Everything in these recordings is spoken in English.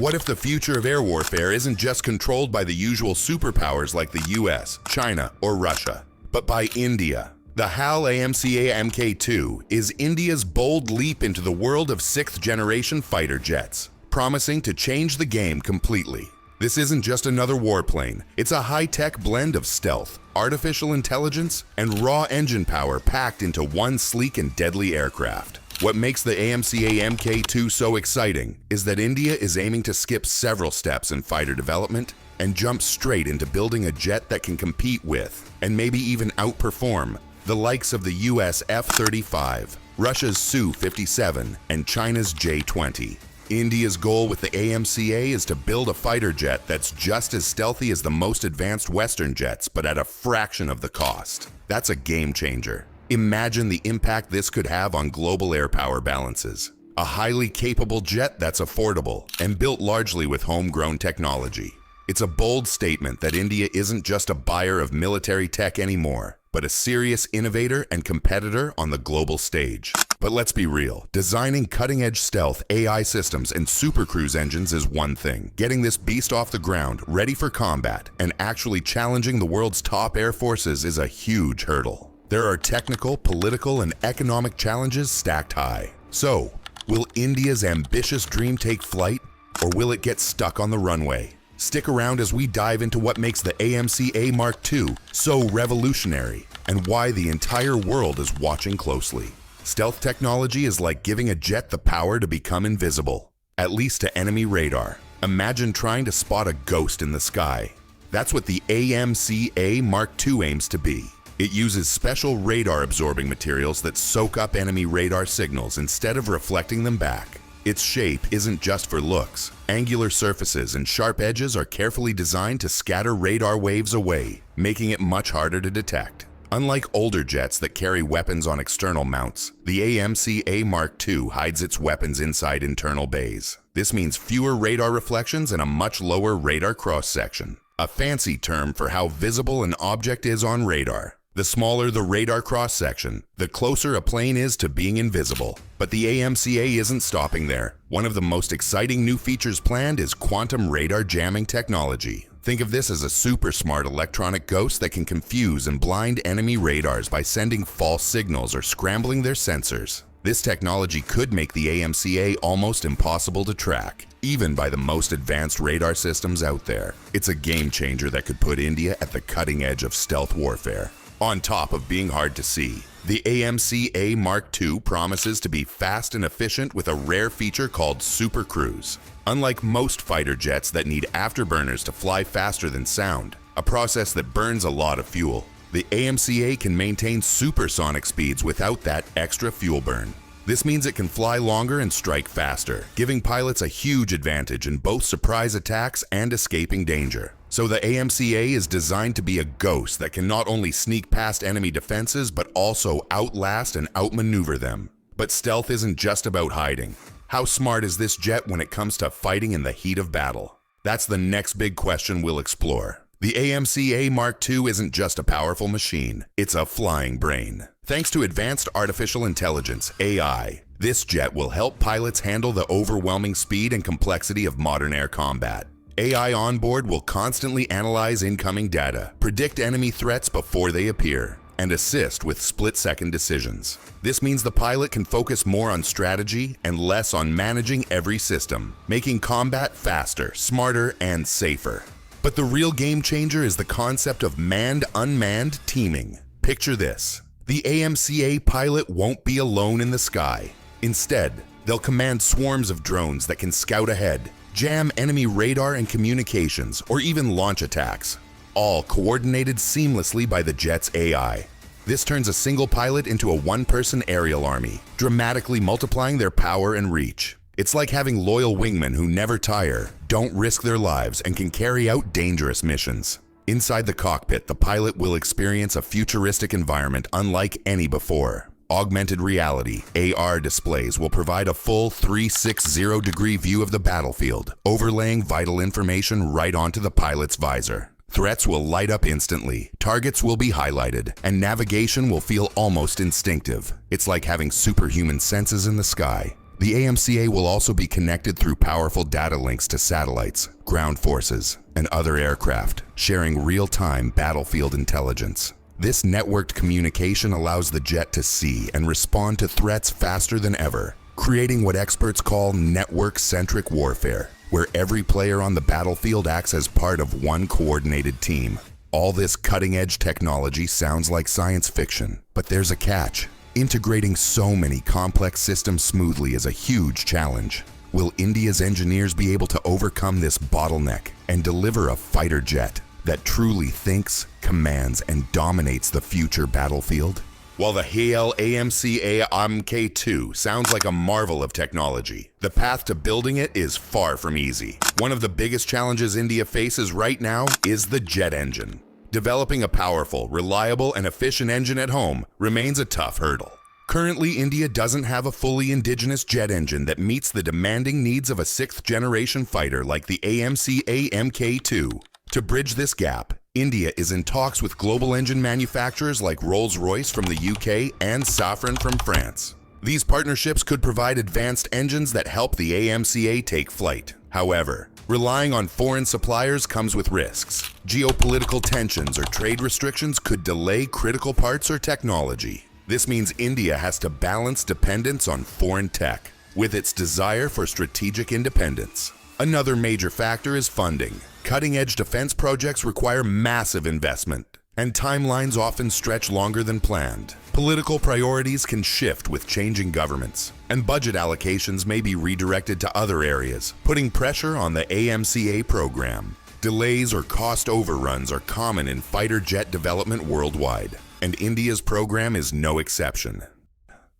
What if the future of air warfare isn't just controlled by the usual superpowers like the US, China, or Russia, but by India? The HAL AMCA Mk2 is India's bold leap into the world of 6th-generation fighter jets, promising to change the game completely. This isn't just another warplane, it's a high-tech blend of stealth, artificial intelligence, and raw engine power packed into one sleek and deadly aircraft. What makes the AMCA Mk2 so exciting is that India is aiming to skip several steps in fighter development and jump straight into building a jet that can compete with, and maybe even outperform, the likes of the US F-35, Russia's Su-57, and China's J-20. India's goal with the AMCA is to build a fighter jet that's just as stealthy as the most advanced Western jets, but at a fraction of the cost. That's a game changer. Imagine the impact this could have on global air power balances. A highly capable jet that's affordable and built largely with homegrown technology. It's a bold statement that India isn't just a buyer of military tech anymore, but a serious innovator and competitor on the global stage. But let's be real, designing cutting-edge stealth, AI systems, and supercruise engines is one thing. Getting this beast off the ground, ready for combat, and actually challenging the world's top air forces is a huge hurdle. There are technical, political, and economic challenges stacked high. So, will India's ambitious dream take flight, or will it get stuck on the runway? Stick around as we dive into what makes the AMCA Mark II so revolutionary, and why the entire world is watching closely. Stealth technology is like giving a jet the power to become invisible, at least to enemy radar. Imagine trying to spot a ghost in the sky. That's what the AMCA Mark II aims to be. It uses special radar-absorbing materials that soak up enemy radar signals instead of reflecting them back. Its shape isn't just for looks. Angular surfaces and sharp edges are carefully designed to scatter radar waves away, making it much harder to detect. Unlike older jets that carry weapons on external mounts, the AMCA Mark II hides its weapons inside internal bays. This means fewer radar reflections and a much lower radar cross-section, a fancy term for how visible an object is on radar. The smaller the radar cross-section, the closer a plane is to being invisible. But the AMCA isn't stopping there. One of the most exciting new features planned is quantum radar jamming technology. Think of this as a super smart electronic ghost that can confuse and blind enemy radars by sending false signals or scrambling their sensors. This technology could make the AMCA almost impossible to track, even by the most advanced radar systems out there. It's a game changer that could put India at the cutting edge of stealth warfare. On top of being hard to see, the AMCA Mark II promises to be fast and efficient with a rare feature called supercruise. Unlike most fighter jets that need afterburners to fly faster than sound, a process that burns a lot of fuel, the AMCA can maintain supersonic speeds without that extra fuel burn. This means it can fly longer and strike faster, giving pilots a huge advantage in both surprise attacks and escaping danger. So the AMCA is designed to be a ghost that can not only sneak past enemy defenses but also outlast and outmaneuver them. But stealth isn't just about hiding. How smart is this jet when it comes to fighting in the heat of battle? That's the next big question we'll explore. The AMCA Mark II isn't just a powerful machine, it's a flying brain. Thanks to advanced artificial intelligence, AI, this jet will help pilots handle the overwhelming speed and complexity of modern air combat. AI on board will constantly analyze incoming data, predict enemy threats before they appear, and assist with split-second decisions. This means the pilot can focus more on strategy and less on managing every system, making combat faster, smarter, and safer. But the real game changer is the concept of manned-unmanned teaming. Picture this. The AMCA pilot won't be alone in the sky. Instead, they'll command swarms of drones that can scout ahead, jam enemy radar and communications, or even launch attacks, all coordinated seamlessly by the jet's AI. This turns a single pilot into a one-person aerial army, dramatically multiplying their power and reach. It's like having loyal wingmen who never tire, don't risk their lives, and can carry out dangerous missions. Inside the cockpit, the pilot will experience a futuristic environment unlike any before. Augmented reality, AR displays will provide a full 360-degree view of the battlefield, overlaying vital information right onto the pilot's visor. Threats will light up instantly, targets will be highlighted, and navigation will feel almost instinctive. It's like having superhuman senses in the sky. The AMCA will also be connected through powerful data links to satellites, ground forces, and other aircraft, sharing real-time battlefield intelligence. This networked communication allows the jet to see and respond to threats faster than ever, creating what experts call network-centric warfare, where every player on the battlefield acts as part of one coordinated team. All this cutting-edge technology sounds like science fiction, but there's a catch. Integrating so many complex systems smoothly is a huge challenge. Will India's engineers be able to overcome this bottleneck and deliver a fighter jet that truly thinks, commands, and dominates the future battlefield? While the HAL AMCA AMCA-2 sounds like a marvel of technology, the path to building it is far from easy. One of the biggest challenges India faces right now is the jet engine. Developing a powerful, reliable, and efficient engine at home remains a tough hurdle. Currently, India doesn't have a fully indigenous jet engine that meets the demanding needs of a sixth-generation fighter like the AMCA AMCA-2. To bridge this gap, India is in talks with global engine manufacturers like Rolls-Royce from the UK and Safran from France. These partnerships could provide advanced engines that help the AMCA take flight. However, relying on foreign suppliers comes with risks. Geopolitical tensions or trade restrictions could delay critical parts or technology. This means India has to balance dependence on foreign tech with its desire for strategic independence. Another major factor is funding. Cutting-edge defense projects require massive investment, and timelines often stretch longer than planned. Political priorities can shift with changing governments, and budget allocations may be redirected to other areas, putting pressure on the AMCA program. Delays or cost overruns are common in fighter jet development worldwide, and India's program is no exception.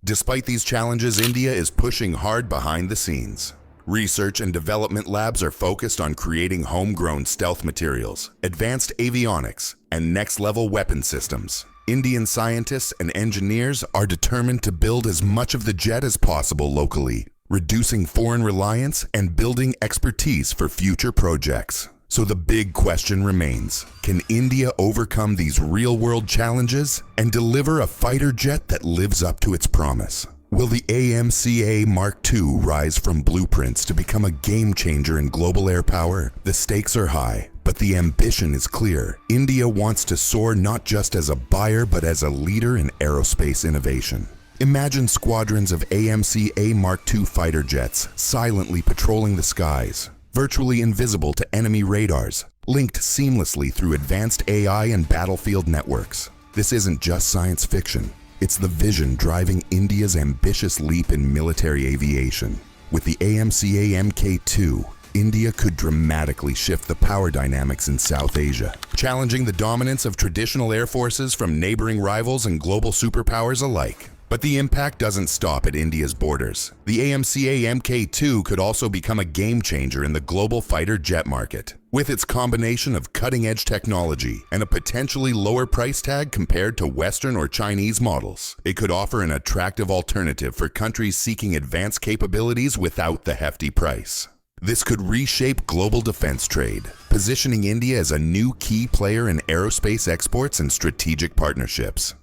Despite these challenges, India is pushing hard behind the scenes. Research and development labs are focused on creating homegrown stealth materials, advanced avionics, and next-level weapon systems. Indian scientists and engineers are determined to build as much of the jet as possible locally, reducing foreign reliance and building expertise for future projects. So the big question remains, can India overcome these real-world challenges and deliver a fighter jet that lives up to its promise? Will the AMCA Mark II rise from blueprints to become a game-changer in global air power? The stakes are high, but the ambition is clear. India wants to soar not just as a buyer, but as a leader in aerospace innovation. Imagine squadrons of AMCA Mark II fighter jets silently patrolling the skies, virtually invisible to enemy radars, linked seamlessly through advanced AI and battlefield networks. This isn't just science fiction. It's the vision driving India's ambitious leap in military aviation. With the AMCA Mk2, India could dramatically shift the power dynamics in South Asia, challenging the dominance of traditional air forces from neighboring rivals and global superpowers alike. But the impact doesn't stop at India's borders. The AMCA Mk2 could also become a game-changer in the global fighter jet market. With its combination of cutting-edge technology and a potentially lower price tag compared to Western or Chinese models, it could offer an attractive alternative for countries seeking advanced capabilities without the hefty price. This could reshape global defense trade, positioning India as a new key player in aerospace exports and strategic partnerships.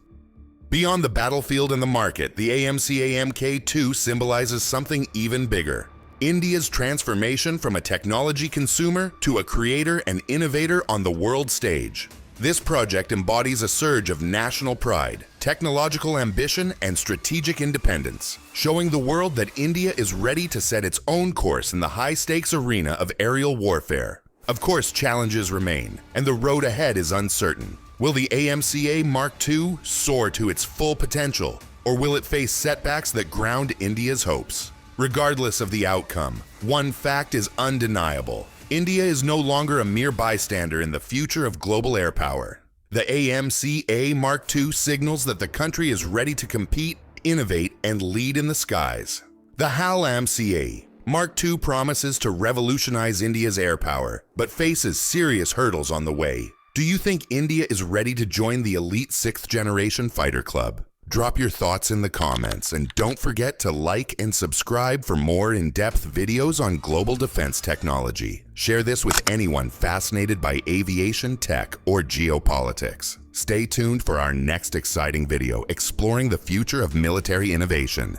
Beyond the battlefield and the market, the AMCA Mk2 symbolizes something even bigger. India's transformation from a technology consumer to a creator and innovator on the world stage. This project embodies a surge of national pride, technological ambition, and strategic independence, showing the world that India is ready to set its own course in the high-stakes arena of aerial warfare. Of course, challenges remain, and the road ahead is uncertain. Will the AMCA Mark II soar to its full potential, or will it face setbacks that ground India's hopes? Regardless of the outcome, one fact is undeniable. India is no longer a mere bystander in the future of global air power. The AMCA Mark II signals that the country is ready to compete, innovate, and lead in the skies. The HAL AMCA Mark II promises to revolutionize India's air power, but faces serious hurdles on the way. Do you think India is ready to join the elite 6th-generation fighter club? Drop your thoughts in the comments, and don't forget to like and subscribe for more in-depth videos on global defense technology. Share this with anyone fascinated by aviation, tech, or geopolitics. Stay tuned for our next exciting video exploring the future of military innovation.